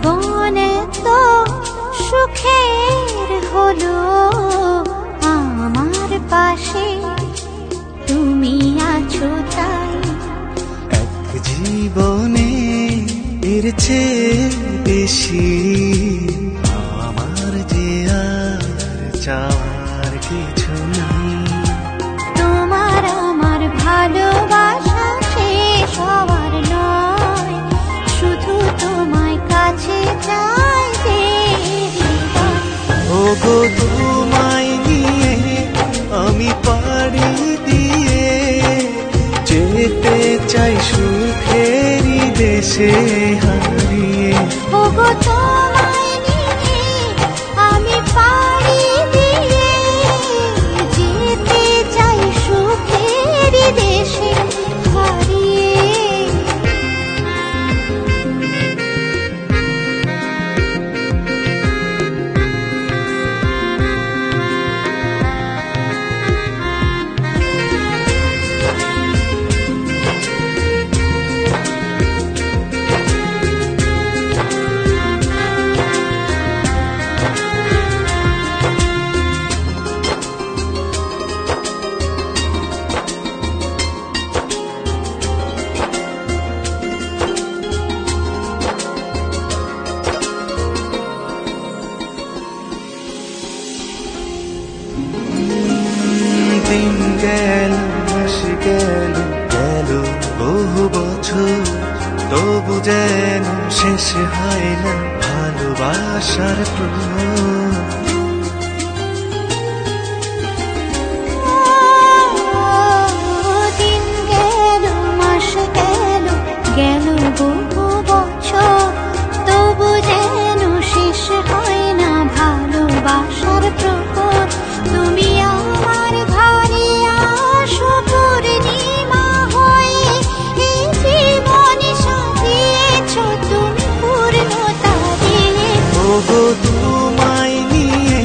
জীবন তো সুখের হলো আমার পাশে তুমি আছো তাই। এক জীবনে এর চেয়ে বেশি আমার যে আর চাওয়ার কিছু নেই। তোমার আমার ভালোবাসা শেষ হওয়ার নয়, শুধু তোমায় কাছে চাই যে হৃদয়। ওগো তোমায় নিয়ে আমি পাড়ি দিয়ে যেতে চাই সুখেরই দেশে হারিয়ে। ওগো তোমায় নিয়ে আমি পাড়ি দিয়ে যেতে চাই সুখের দেশে হারিয়ে। দিন গেল মাস গেল গেল বহু বছর, তবু যেন শেষ হয় না ভালোবাসার প্রহর। দিন গেল মাস গেল গেল বহু বছর, তবু যেন শেষ হয় না ভালোবাসার প্রহর। তুমি আমার ঘরে আসো পূর্ণিমা হয়ে, এই জীবন সাজিয়েছ তুমি পূর্ণতা দিয়ে। ওগো তোমায় নিয়ে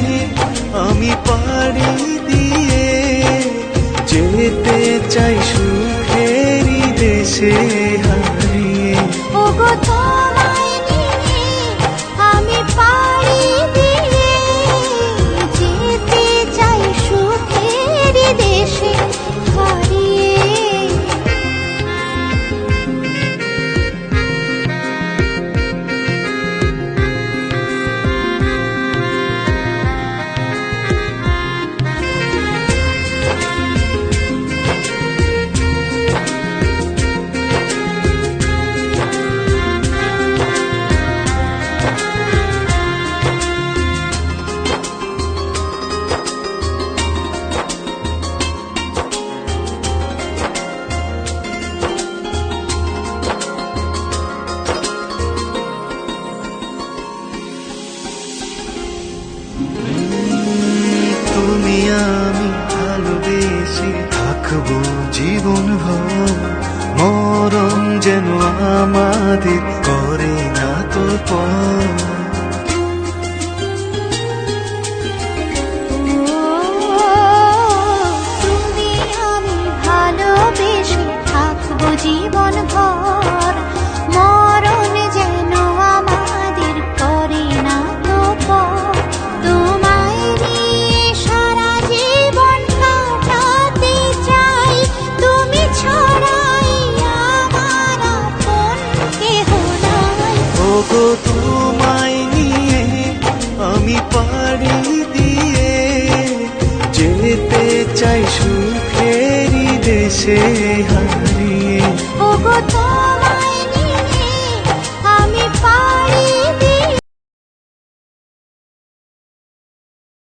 আমি পাড়ি দিয়ে যেতে চাই সুখেরই দেশে হারিয়ে। ওগো তোমায় নিয়ে আমি পাড়ি দিয়ে যেতে চাই সুখের দেশে হারিয়ে। তুমি আমি ভালোবেসে থাকবো জীবন ভর, মরণ যেন আমাদের করে না তো পর। তুমি আমি ভালোবেসে থাকবো জীবন ভর, মরণ যেন আমাদের করে না তো পর। তোমায় নিয়ে সারা জীবন কাটাতে চাই, তুমি ছড়াই আমার আপন কেহ নাই। ওগো তোমায় নিয়ে আমি পাড়ি দিয়ে যেতে চাই সুখেরই দেশে হারিয়ে। ওগো